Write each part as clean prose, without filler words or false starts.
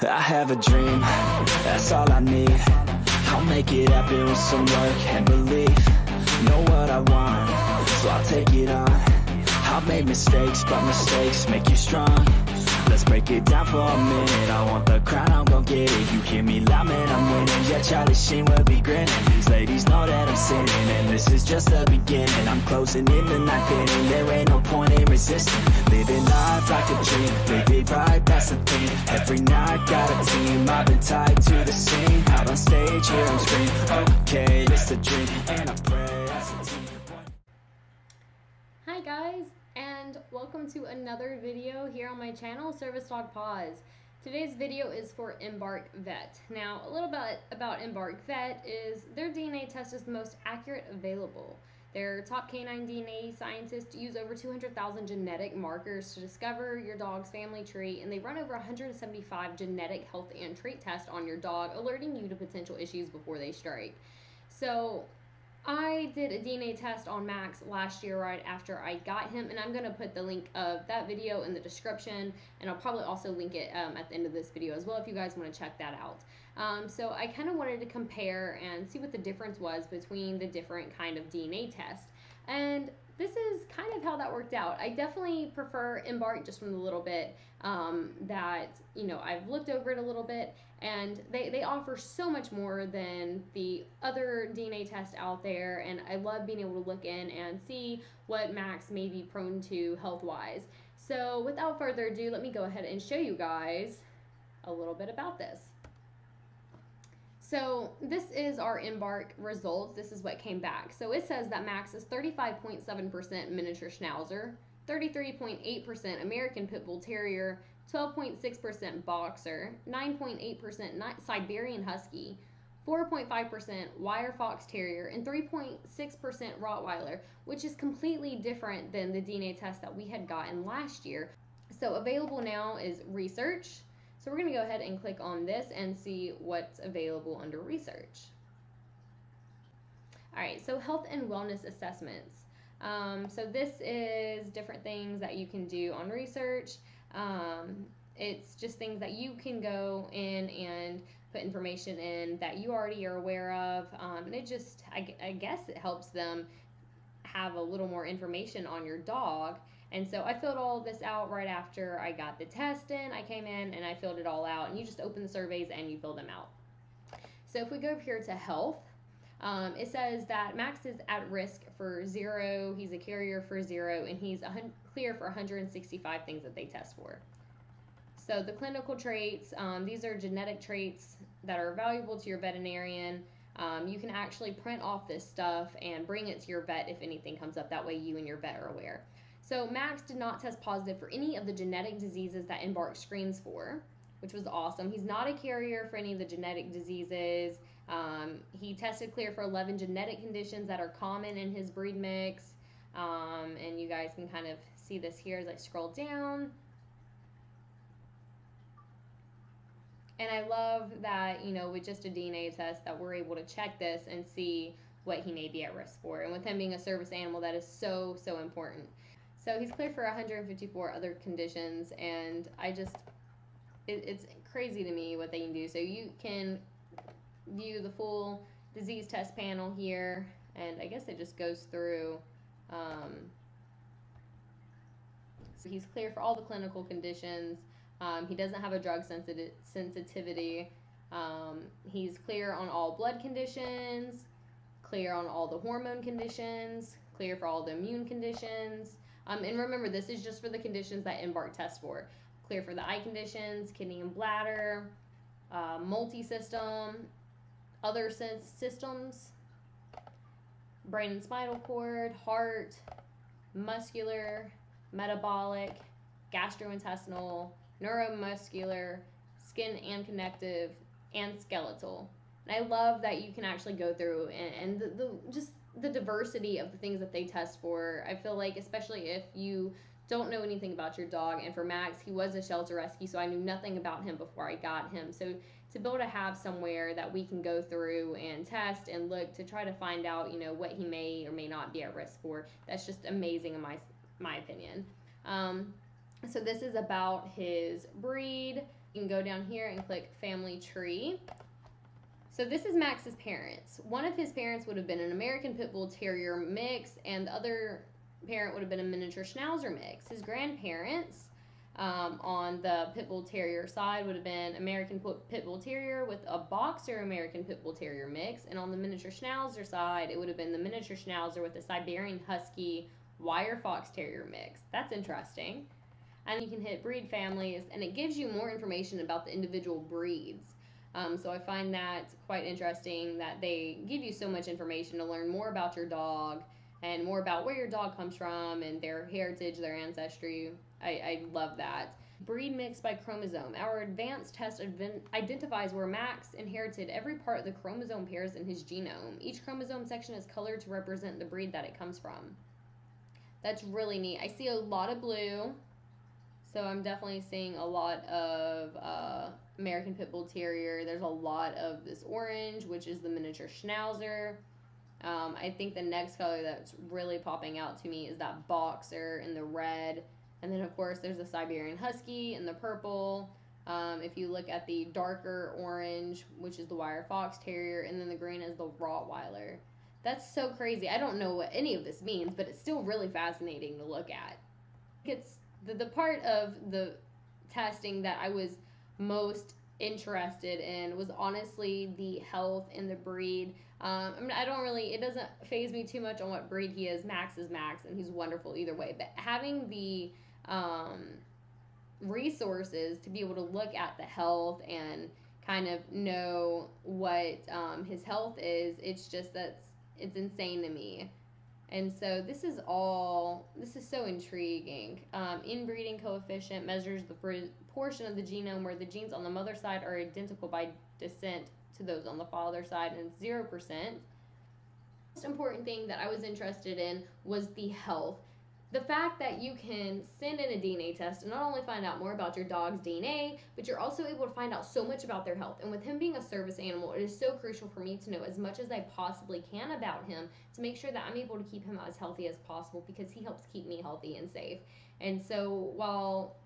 I have a dream, that's all I need. I'll make it happen with some work and belief. Know what I want, so I'll take it on. I've made mistakes, but mistakes make you strong. Let's break it down for a minute. I want the crown, I'm gon' get it. You hear me loud, man, I'm winning. Yeah, Charlie Sheen will be grinning. These ladies know that I'm sinning, and this is just the beginning. I'm closing in the night inning. There ain't no point in resisting. Living life like a dream, live it right, that's the thing. Every night got a team, I've been tied to the scene. Out on stage, here I'm scream. Okay, it's a dream, and I pray as a team. Hi guys, and welcome to another video here on my channel, Service Dog Paws. Today's video is for Embark Vet. Now, a little bit about Embark Vet is their DNA test is the most accurate available. Their top canine DNA scientists use over 200,000 genetic markers to discover your dog's family tree, and they run over 175 genetic health and trait tests on your dog, alerting you to potential issues before they strike. So, I did a DNA test on Max last year right after I got him, and I'm going to put the link of that video in the description, and I'll probably also link it at the end of this video as well if you guys want to check that out. So I kind of wanted to compare and see what the difference was between the different kind of DNA tests, and this is kind of how that worked out. I definitely prefer Embark just from the little bit that, you know, I've looked over it a little bit, and they offer so much more than the other DNA tests out there, and I love being able to look in and see what Max may be prone to health-wise. So without further ado, let me go ahead and show you guys a little bit about this. So this is our Embark results. This is what came back. So it says that Max is 35.7% miniature Schnauzer, 33.8% American Pit Bull Terrier, 12.6% Boxer, 9.8% Siberian Husky, 4.5% Wire Fox Terrier, and 3.6% Rottweiler, which is completely different than the DNA test that we had gotten last year. So available now is research. So we're going to go ahead and click on this and see what's available under research. Alright, so health and wellness assessments. So this is different things that you can do on research. It's just things that you can go in and put information in that you already are aware of. And it just, I guess it helps them have a little more information on your dog. And so I filled all this out right after I got the test in. I came in and I filled it all out, and you just open the surveys and you fill them out. So if we go over here to health, it says that Max is at risk for 0, he's a carrier for 0, and he's clear for 165 things that they test for. So the clinical traits, these are genetic traits that are valuable to your veterinarian. You can actually print off this stuff and bring it to your vet if anything comes up. That way you and your vet are aware. So Max did not test positive for any of the genetic diseases that Embark screens for, which was awesome. He's not a carrier for any of the genetic diseases. He tested clear for 11 genetic conditions that are common in his breed mix. And you guys can kind of see this here as I scroll down. And I love that, you know, with just a DNA test that we're able to check this and see what he may be at risk for. And with him being a service animal, that is so, so important. So he's cleared for 154 other conditions, and it's crazy to me what they can do. So you can view the full disease test panel here, and I guess it just goes through. So he's clear for all the clinical conditions. He doesn't have a drug sensitivity. He's clear on all blood conditions, clear on all the hormone conditions, clear for all the immune conditions. And remember, this is just for the conditions that Embark tests for. Clear for the eye conditions, kidney and bladder, multi-system, other systems, brain and spinal cord, heart, muscular, metabolic, gastrointestinal, neuromuscular, skin and connective, and skeletal. And I love that you can actually go through and just the diversity of the things that they test for. I feel like, especially if you don't know anything about your dog, and for Max, he was a shelter rescue, so I knew nothing about him before I got him. So to be able to have somewhere that we can go through and test and look to try to find out, you know, what he may or may not be at risk for, that's just amazing in my opinion. So this is about his breed, You can go down here and click Family Tree. So this is Max's parents. One of his parents would have been an American Pit Bull Terrier mix, and the other parent would have been a miniature Schnauzer mix. His grandparents on the Pit Bull Terrier side would have been American Pit Bull Terrier with a Boxer American Pit Bull Terrier mix, and on the miniature Schnauzer side, it would have been the miniature Schnauzer with a Siberian Husky Wire Fox Terrier mix. That's interesting. And you can hit breed families, and it gives you more information about the individual breeds. So I find that quite interesting that they give you so much information to learn more about your dog and more about where your dog comes from and their heritage, their ancestry. I love that. Breed mix by chromosome. Our advanced test identifies where Max inherited every part of the chromosome pairs in his genome. Each chromosome section is colored to represent the breed that it comes from. That's really neat. I see a lot of blue, so I'm definitely seeing a lot of American Pit Bull Terrier. There's a lot of this orange, which is the miniature Schnauzer. I think the next color that's really popping out to me is that Boxer in the red. And then, of course, there's the Siberian Husky in the purple. If you look at the darker orange, which is the Wire Fox Terrier, and then the green is the Rottweiler. That's so crazy. I don't know what any of this means, but it's still really fascinating to look at. It's the part of the testing that I was most interested in was honestly the health and the breed. I mean, it doesn't faze me too much on what breed he is. Max is Max, and he's wonderful either way. But having the resources to be able to look at the health and kind of know what his health is, it's just it's insane to me. And so this is so intriguing. Inbreeding coefficient measures the portion of the genome where the genes on the mother side are identical by descent to those on the father side, and it's 0%. The most important thing that I was interested in was the health. The fact that you can send in a DNA test and not only find out more about your dog's DNA, but you're also able to find out so much about their health. And with him being a service animal, it is so crucial for me to know as much as I possibly can about him to make sure that I'm able to keep him as healthy as possible, because he helps keep me healthy and safe. And so while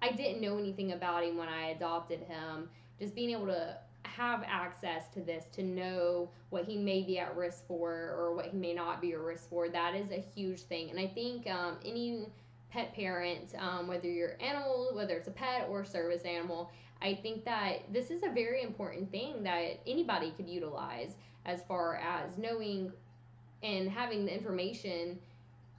I didn't know anything about him when I adopted him, just being able to have access to this, to know what he may be at risk for or what he may not be at risk for, that is a huge thing. And I think any pet parent, whether it's a pet or service animal, I think that this is a very important thing that anybody could utilize as far as knowing and having the information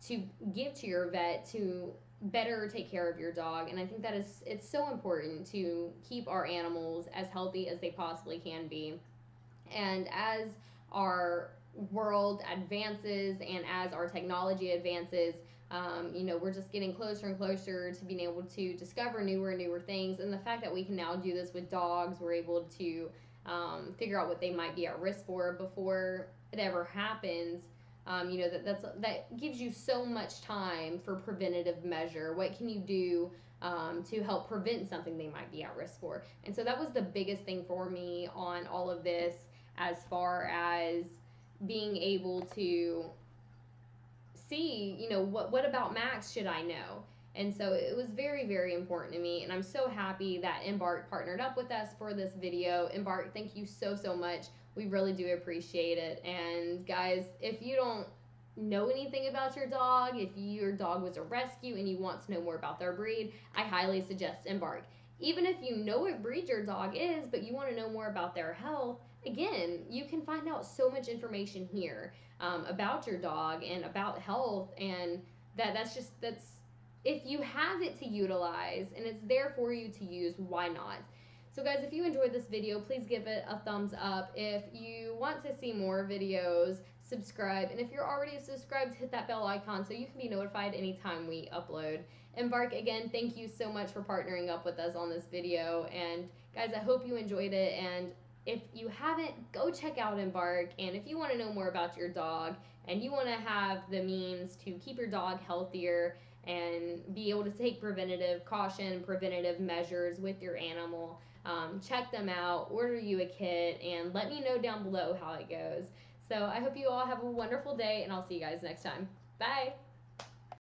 to give to your vet to better take care of your dog. And I think that it's so important to keep our animals as healthy as they possibly can be. And as our world advances and as our technology advances, we're just getting closer and closer to being able to discover newer and newer things. And the fact that we can now do this with dogs, we're able to figure out what they might be at risk for before it ever happens. That gives you so much time for preventative measure. What can you do to help prevent something they might be at risk for? And so that was the biggest thing for me on all of this, as far as being able to see, what about Max should I know? And so it was very, very important to me, and I'm so happy that Embark partnered up with us for this video. Embark, thank you so, so much. We really do appreciate it. And guys, if you don't know anything about your dog, if your dog was a rescue and you want to know more about their breed, I highly suggest Embark. Even if you know what breed your dog is, but you want to know more about their health, again, you can find out so much information here about your dog and about health, and that's if you have it to utilize and it's there for you to use, why not? So guys, if you enjoyed this video, please give it a thumbs up. If you want to see more videos, subscribe. And if you're already subscribed, hit that bell icon so you can be notified anytime we upload. Embark, again, thank you so much for partnering up with us on this video. And guys, I hope you enjoyed it. And if you haven't, go check out Embark. And if you want to know more about your dog and you want to have the means to keep your dog healthier and be able to take preventative measures with your animal, check them out, order you a kit, and let me know down below how it goes. So I hope you all have a wonderful day, and I'll see you guys next time. Bye!